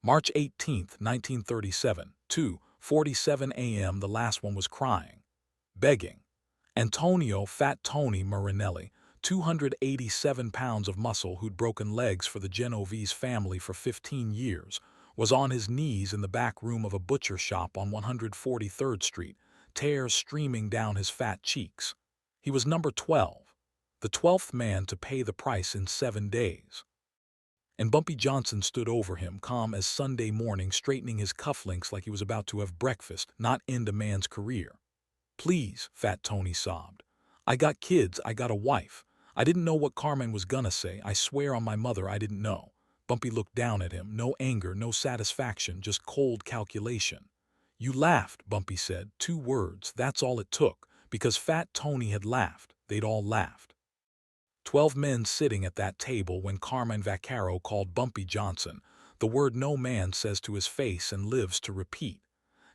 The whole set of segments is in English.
March 18, 1937, 2:47 a.m. The last one was crying, begging. Antonio Fat Tony Marinelli, 287 pounds of muscle who'd broken legs for the Genovese family for 15 years, was on his knees in the back room of a butcher shop on 143rd Street, tears streaming down his fat cheeks. He was number 12, the 12th man to pay the price in 7 days. And Bumpy Johnson stood over him, calm as Sunday morning, straightening his cufflinks like he was about to have breakfast, not end a man's career. "Please," Fat Tony sobbed. "I got kids, I got a wife. I didn't know what Carmine was gonna say, I swear on my mother I didn't know." Bumpy looked down at him, no anger, no satisfaction, just cold calculation. "You laughed," Bumpy said, 2 words, that's all it took, because Fat Tony had laughed, they'd all laughed. 12 men sitting at that table when Carmine Vaccaro called Bumpy Johnson, the word no man says to his face and lives to repeat.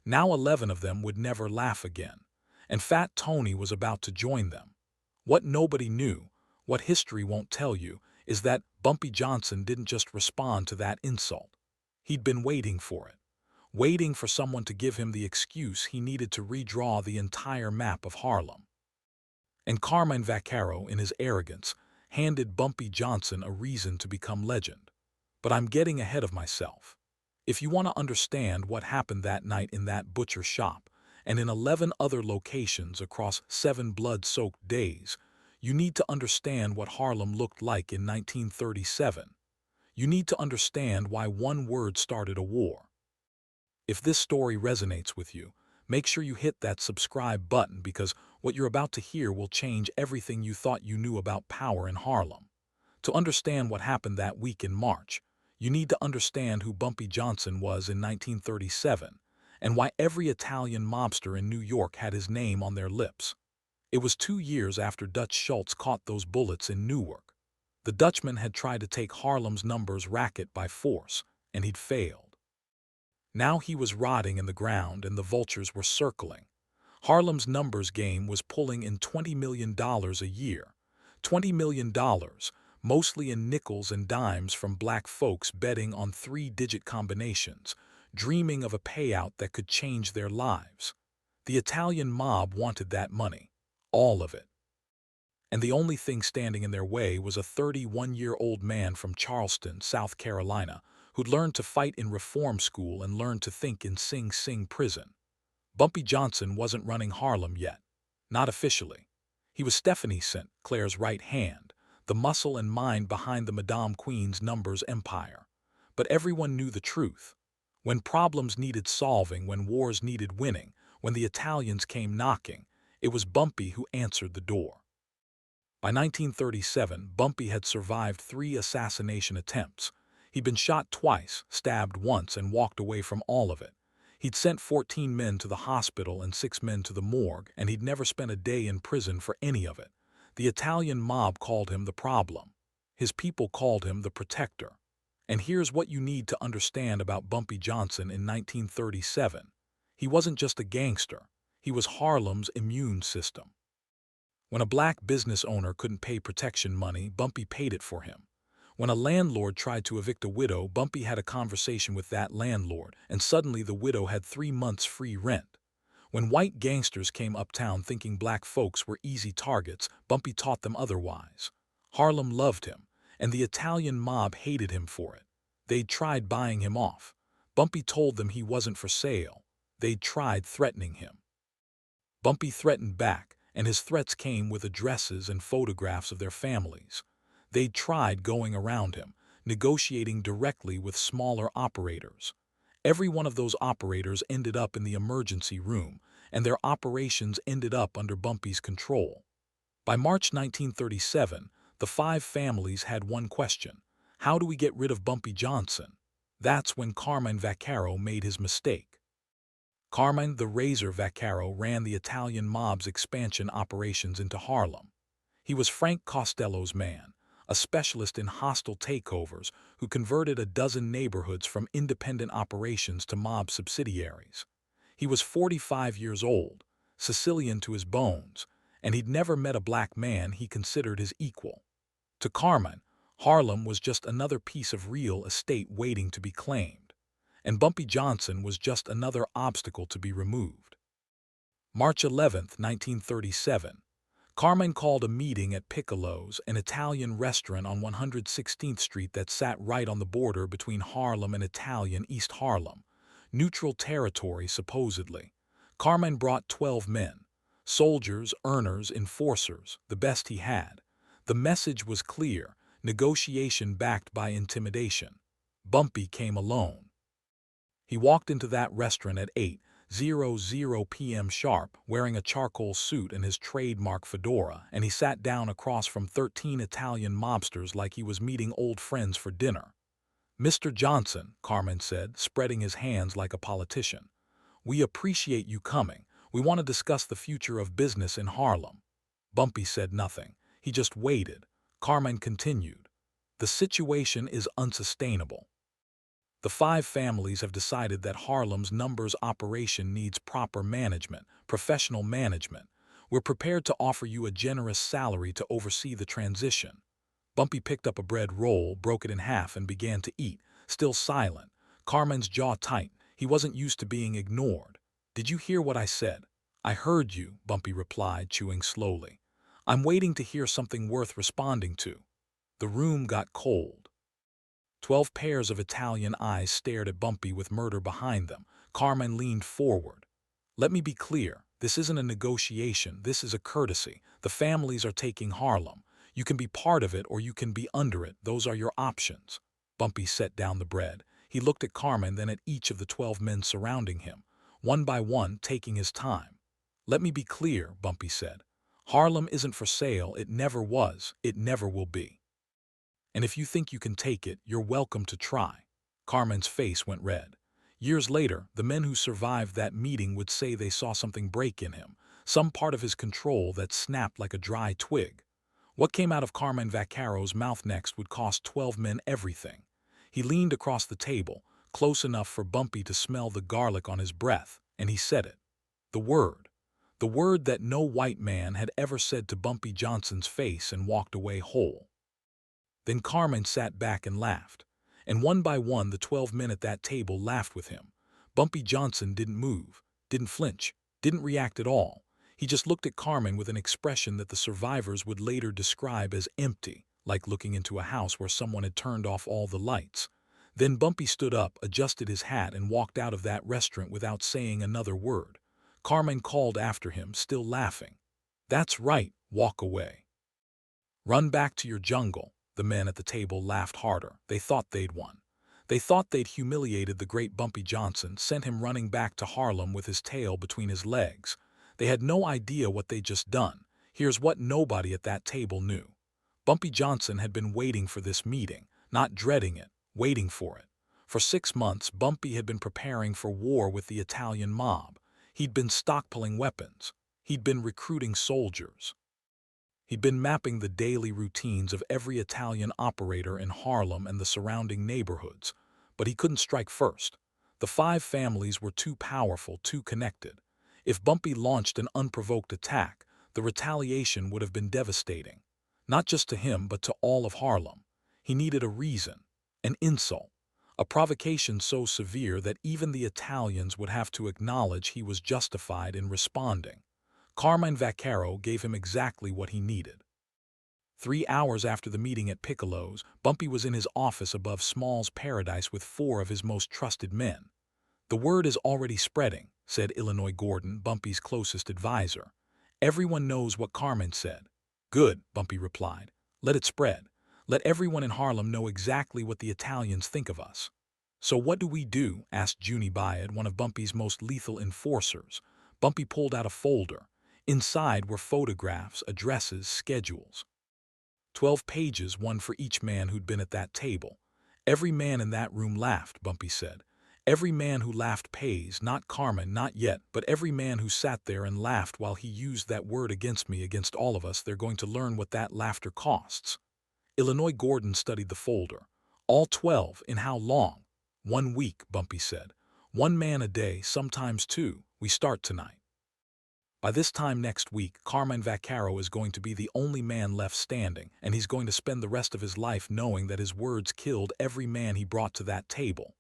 Now 11 of them would never laugh again. And Fat Tony was about to join them. What nobody knew, what history won't tell you, is that Bumpy Johnson didn't just respond to that insult. He'd been waiting for it, waiting for someone to give him the excuse he needed to redraw the entire map of Harlem. And Carmine Vaccaro, in his arrogance, handed Bumpy Johnson a reason to become legend. But I'm getting ahead of myself. If you want to understand what happened that night in that butcher shop, and in 11 other locations across 7 blood-soaked days, you need to understand what Harlem looked like in 1937. You need to understand why one word started a war. If this story resonates with you, make sure you hit that subscribe button, because what you're about to hear will change everything you thought you knew about power in Harlem. To understand what happened that week in March, you need to understand who Bumpy Johnson was in 1937, and why every Italian mobster in New York had his name on their lips. It was 2 years after Dutch Schultz caught those bullets in Newark. The Dutchman had tried to take Harlem's numbers racket by force, and he'd failed. Now he was rotting in the ground and the vultures were circling. Harlem's numbers game was pulling in $20 million a year. $20 million, mostly in nickels and dimes from black folks betting on 3-digit combinations, dreaming of a payout that could change their lives. The Italian mob wanted that money, all of it. And the only thing standing in their way was a 31-year-old man from Charleston, South Carolina, who'd learned to fight in reform school and learned to think in Sing Sing prison. Bumpy Johnson wasn't running Harlem yet, not officially. He was Stephanie St. Clair's right hand, the muscle and mind behind the Madame Queen's numbers empire. But everyone knew the truth. When problems needed solving, when wars needed winning, when the Italians came knocking, it was Bumpy who answered the door. By 1937, Bumpy had survived 3 assassination attempts. He'd been shot twice, stabbed once, and walked away from all of it. He'd sent 14 men to the hospital and 6 men to the morgue, and he'd never spent a day in prison for any of it. The Italian mob called him the problem. His people called him the protector. And here's what you need to understand about Bumpy Johnson in 1937. He wasn't just a gangster. He was Harlem's immune system. When a black business owner couldn't pay protection money, Bumpy paid it for him. When a landlord tried to evict a widow, Bumpy had a conversation with that landlord, and suddenly the widow had 3 months free rent. When white gangsters came uptown thinking black folks were easy targets, Bumpy taught them otherwise. Harlem loved him, and the Italian mob hated him for it. They'd tried buying him off. Bumpy told them he wasn't for sale. They'd tried threatening him. Bumpy threatened back, and his threats came with addresses and photographs of their families. They'd tried going around him, negotiating directly with smaller operators. Every one of those operators ended up in the emergency room, and their operations ended up under Bumpy's control. By March 1937, the 5 families had one question: how do we get rid of Bumpy Johnson? That's when Carmine Vaccaro made his mistake. Carmine the Razor Vaccaro ran the Italian mob's expansion operations into Harlem. He was Frank Costello's man, a specialist in hostile takeovers who converted a dozen neighborhoods from independent operations to mob subsidiaries. He was 45 years old, Sicilian to his bones, and he'd never met a black man he considered his equal. To Carmine, Harlem was just another piece of real estate waiting to be claimed. and Bumpy Johnson was just another obstacle to be removed. March 11, 1937. Carmine called a meeting at Piccolo's, an Italian restaurant on 116th Street that sat right on the border between Harlem and Italian East Harlem. Neutral territory, supposedly. Carmine brought 12 men. Soldiers, earners, enforcers, the best he had. The message was clear, negotiation backed by intimidation. Bumpy came alone. He walked into that restaurant at 8:00 p.m. sharp, wearing a charcoal suit and his trademark fedora, and he sat down across from 13 Italian mobsters like he was meeting old friends for dinner. "Mr. Johnson," Carmine said, spreading his hands like a politician, "we appreciate you coming. We want to discuss the future of business in Harlem." Bumpy said nothing. He just waited. Carmine continued. "The situation is unsustainable. The 5 families have decided that Harlem's numbers operation needs proper management, professional management. We're prepared to offer you a generous salary to oversee the transition." Bumpy picked up a bread roll, broke it in half, and began to eat, still silent. Carmine's jaw tight. He wasn't used to being ignored. "Did you hear what I said?" "I heard you," Bumpy replied, chewing slowly. "I'm waiting to hear something worth responding to." The room got cold. 12 pairs of Italian eyes stared at Bumpy with murder behind them. Carmine leaned forward. "Let me be clear. This isn't a negotiation. This is a courtesy. The families are taking Harlem. You can be part of it or you can be under it. Those are your options." Bumpy set down the bread. He looked at Carmine, then at each of the 12 men surrounding him, one by one, taking his time. "Let me be clear," Bumpy said. "Harlem isn't for sale. It never was. It never will be. And if you think you can take it, you're welcome to try." Carmine's face went red. Years later, the men who survived that meeting would say they saw something break in him, some part of his control that snapped like a dry twig. What came out of Carmine Vaccaro's mouth next would cost 12 men everything. He leaned across the table, close enough for Bumpy to smell the garlic on his breath, and he said it. The word. The word that no white man had ever said to Bumpy Johnson's face, and walked away whole. Then Carmine sat back and laughed. And one by one the 12 men at that table laughed with him. Bumpy Johnson didn't move, didn't flinch, didn't react at all. He just looked at Carmine with an expression that the survivors would later describe as empty, like looking into a house where someone had turned off all the lights. Then Bumpy stood up, adjusted his hat, and walked out of that restaurant without saying another word. Carmine called after him, still laughing. "That's right, walk away. Run back to your jungle." The men at the table laughed harder. They thought they'd won. They thought they'd humiliated the great Bumpy Johnson, sent him running back to Harlem with his tail between his legs. They had no idea what they'd just done. Here's what nobody at that table knew. Bumpy Johnson had been waiting for this meeting, not dreading it, waiting for it. For 6 months, Bumpy had been preparing for war with the Italian mob. He'd been stockpiling weapons. He'd been recruiting soldiers. He'd been mapping the daily routines of every Italian operator in Harlem and the surrounding neighborhoods. But he couldn't strike first. The 5 families were too powerful, too connected. If Bumpy launched an unprovoked attack, the retaliation would have been devastating. Not just to him, but to all of Harlem. He needed a reason, an insult, a provocation so severe that even the Italians would have to acknowledge he was justified in responding. Carmine Vaccaro gave him exactly what he needed. 3 hours after the meeting at Piccolo's, Bumpy was in his office above Small's Paradise with 4 of his most trusted men. "The word is already spreading," said Illinois Gordon, Bumpy's closest advisor. "Everyone knows what Carmine said." "Good," Bumpy replied. "Let it spread. Let everyone in Harlem know exactly what the Italians think of us." "So what do we do?" asked Junie Bayard, one of Bumpy's most lethal enforcers. Bumpy pulled out a folder. Inside were photographs, addresses, schedules. 12 pages, one for each man who'd been at that table. "Every man in that room laughed," Bumpy said. "Every man who laughed pays, not Carmine, not yet, but every man who sat there and laughed while he used that word against me, against all of us, they're going to learn what that laughter costs." Illinois Gordon studied the folder. "All 12, in how long?" "1 week," Bumpy said. "1 man a day, sometimes 2. We start tonight. By this time next week, Carmine Vaccaro is going to be the only man left standing, and he's going to spend the rest of his life knowing that his words killed every man he brought to that table."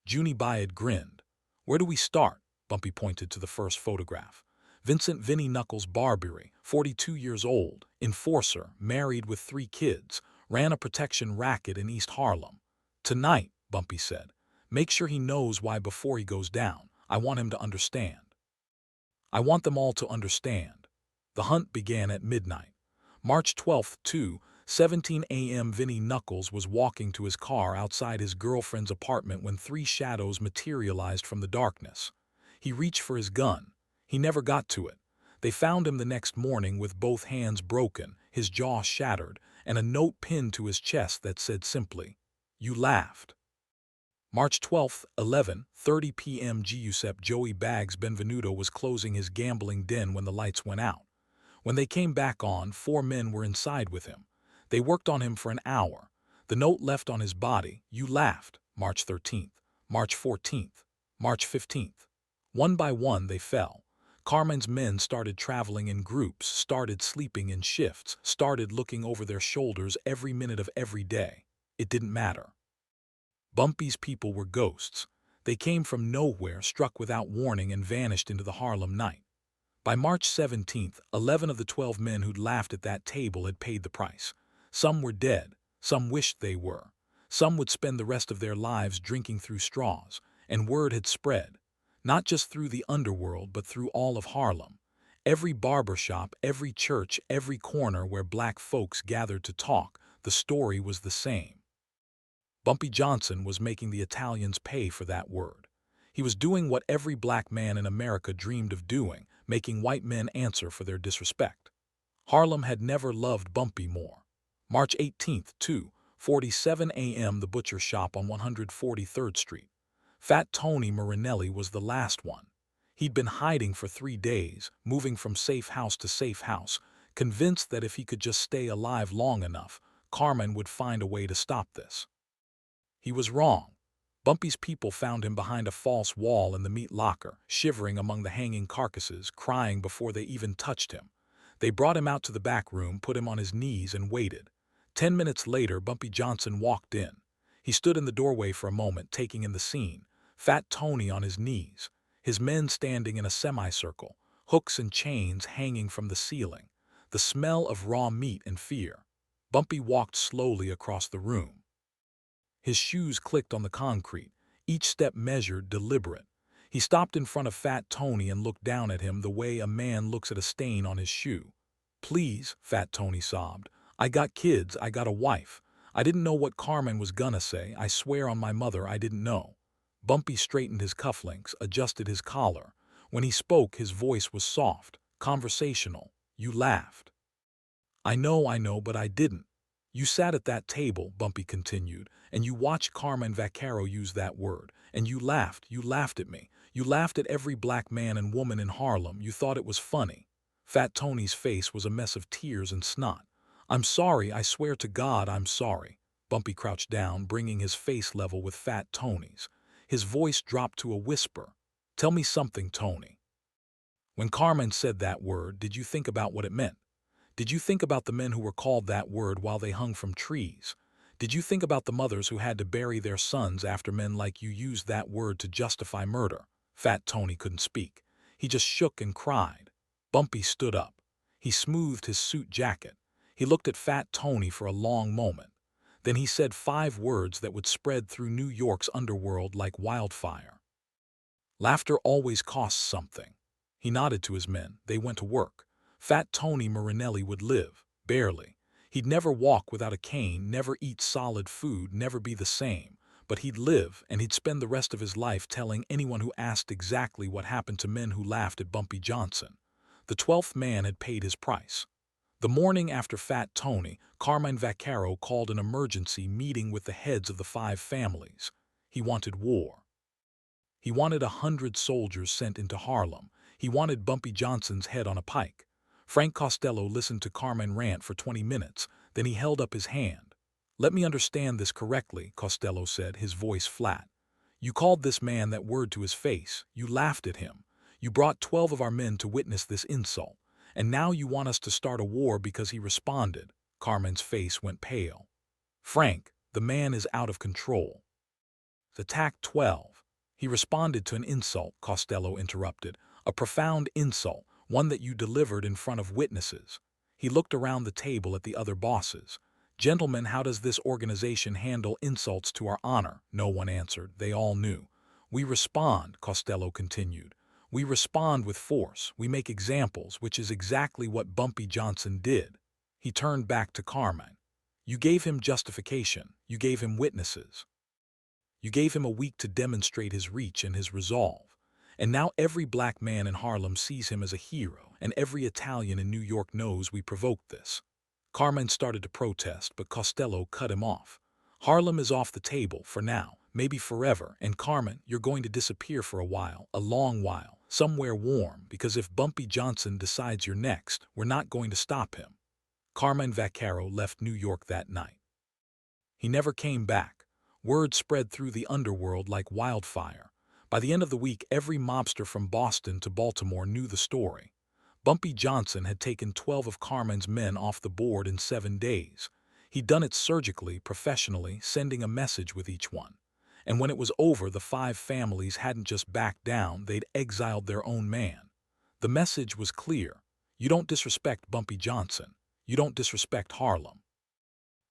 Junie Byard grinned. "Where do we start?" Bumpy pointed to the first photograph. Vincent Vinnie Knuckles Barbeary, 42 years old, enforcer, married with 3 kids, ran a protection racket in East Harlem. "Tonight," Bumpy said. "Make sure he knows why before he goes down. I want him to understand. I want them all to understand." The hunt began at midnight. March 12th, 2:17 a.m. Vinnie Knuckles was walking to his car outside his girlfriend's apartment when 3 shadows materialized from the darkness. He reached for his gun. He never got to it. They found him the next morning with both hands broken, his jaw shattered, and a note pinned to his chest that said simply, "You laughed." March 12th, 11:30 p.m. Giuseppe Joey Bags Benvenuto was closing his gambling den when the lights went out. When they came back on, 4 men were inside with him. They worked on him for an hour. The note left on his body, "You laughed," March 13th, March 14th, March 15th. One by one they fell. Carmine's men started traveling in groups, started sleeping in shifts, started looking over their shoulders every minute of every day. It didn't matter. Bumpy's people were ghosts. They came from nowhere, struck without warning, and vanished into the Harlem night. By March 17th, 11 of the 12 men who'd laughed at that table had paid the price. Some were dead, some wished they were. Some would spend the rest of their lives drinking through straws, and word had spread, not just through the underworld but through all of Harlem. Every barbershop, every church, every corner where black folks gathered to talk, the story was the same. Bumpy Johnson was making the Italians pay for that word. He was doing what every black man in America dreamed of doing, making white men answer for their disrespect. Harlem had never loved Bumpy more. March 18th, 2:47 a.m. The butcher shop on 143rd Street. Fat Tony Marinelli was the last one. He'd been hiding for 3 days, moving from safe house to safe house, convinced that if he could just stay alive long enough, Carmine would find a way to stop this. He was wrong. Bumpy's people found him behind a false wall in the meat locker, shivering among the hanging carcasses, crying before they even touched him. They brought him out to the back room, put him on his knees, and waited. 10 minutes later, Bumpy Johnson walked in. He stood in the doorway for a moment, taking in the scene. Fat Tony on his knees, his men standing in a semicircle, hooks and chains hanging from the ceiling, the smell of raw meat and fear. Bumpy walked slowly across the room. His shoes clicked on the concrete, each step measured, deliberate. He stopped in front of Fat Tony and looked down at him the way a man looks at a stain on his shoe. "Please," Fat Tony sobbed. "I got kids, I got a wife. I didn't know what Carmine was gonna say. I swear on my mother I didn't know." Bumpy straightened his cufflinks, adjusted his collar. When he spoke, his voice was soft, conversational. "You laughed." I know, but I didn't. You sat at that table," Bumpy continued, "and you watched Carmine Vaccaro use that word, and you laughed at me. You laughed at every black man and woman in Harlem. You thought it was funny." Fat Tony's face was a mess of tears and snot. "I'm sorry, I swear to God I'm sorry." Bumpy crouched down, bringing his face level with Fat Tony's. His voice dropped to a whisper. "Tell me something, Tony. When Carmine said that word, did you think about what it meant? Did you think about the men who were called that word while they hung from trees? Did you think about the mothers who had to bury their sons after men like you used that word to justify murder?" Fat Tony couldn't speak. He just shook and cried. Bumpy stood up. He smoothed his suit jacket. He looked at Fat Tony for a long moment. Then he said 5 words that would spread through New York's underworld like wildfire. "Laughter always costs something." He nodded to his men. They went to work. Fat Tony Marinelli would live, barely. He'd never walk without a cane, never eat solid food, never be the same. But he'd live, and he'd spend the rest of his life telling anyone who asked exactly what happened to men who laughed at Bumpy Johnson. The 12th man had paid his price. The morning after Fat Tony, Carmine Vaccaro called an emergency meeting with the heads of the 5 families. He wanted war. He wanted 100 soldiers sent into Harlem. He wanted Bumpy Johnson's head on a pike. Frank Costello listened to Carmine rant for 20 minutes, then he held up his hand. "Let me understand this correctly," Costello said, his voice flat. "You called this man that word to his face. You laughed at him. You brought 12 of our men to witness this insult. And now you want us to start a war because he responded." Carmine's face went pale. "Frank, the man is out of control." Attack 12. He responded to an insult, Costello interrupted. A profound insult, one that you delivered in front of witnesses. He looked around the table at the other bosses. Gentlemen, how does this organization handle insults to our honor? No one answered. They all knew. We respond, Costello continued. We respond with force. We make examples, which is exactly what Bumpy Johnson did. He turned back to Carmine. You gave him justification. You gave him witnesses. You gave him a week to demonstrate his reach and his resolve. And now every black man in Harlem sees him as a hero, and every Italian in New York knows we provoked this. Carmine started to protest, but Costello cut him off. Harlem is off the table for now, maybe forever, and Carmine, you're going to disappear for a while, a long while, somewhere warm, because if Bumpy Johnson decides you're next, we're not going to stop him. Carmine Vaccaro left New York that night. He never came back. Word spread through the underworld like wildfire. By the end of the week, every mobster from Boston to Baltimore knew the story. Bumpy Johnson had taken 12 of Carmine's men off the board in 7 days. He'd done it surgically, professionally, sending a message with each one. And when it was over, the 5 families hadn't just backed down, they'd exiled their own man. The message was clear. You don't disrespect Bumpy Johnson. You don't disrespect Harlem.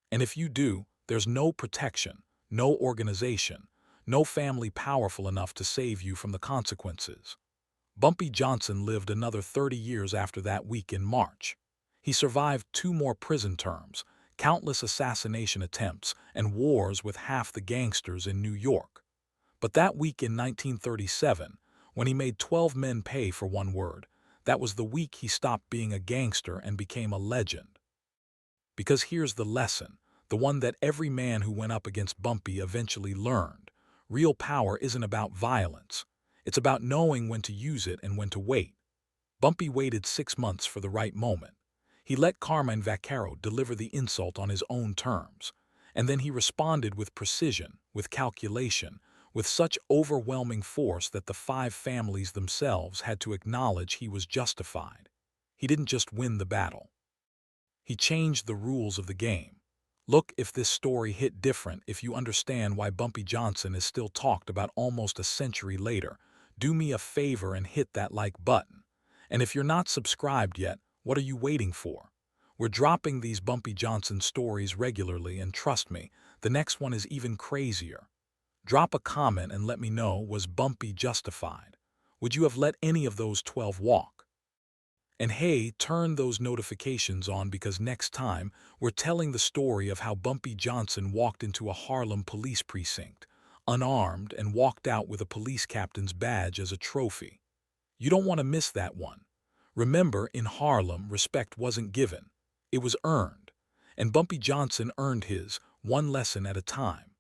And if you do, there's no protection, no organization, no family powerful enough to save you from the consequences. Bumpy Johnson lived another 30 years after that week in March. He survived 2 more prison terms, countless assassination attempts, and wars with half the gangsters in New York. But that week in 1937, when he made 12 men pay for one word, that was the week he stopped being a gangster and became a legend. Because here's the lesson, the one that every man who went up against Bumpy eventually learned. Real power isn't about violence. It's about knowing when to use it and when to wait. Bumpy waited 6 months for the right moment. He let Carmine Vaccaro deliver the insult on his own terms. And then he responded with precision, with calculation, with such overwhelming force that the 5 families themselves had to acknowledge he was justified. He didn't just win the battle. He changed the rules of the game. Look, if this story hit different, if you understand why Bumpy Johnson is still talked about almost a century later, do me a favor and hit that like button. And if you're not subscribed yet, what are you waiting for? We're dropping these Bumpy Johnson stories regularly, and trust me, the next one is even crazier. Drop a comment and let me know, was Bumpy justified? Would you have let any of those 12 walk? And hey, turn those notifications on, because next time we're telling the story of how Bumpy Johnson walked into a Harlem police precinct, unarmed, and walked out with a police captain's badge as a trophy. You don't want to miss that one. Remember, in Harlem, respect wasn't given. It was earned. And Bumpy Johnson earned his, one lesson at a time.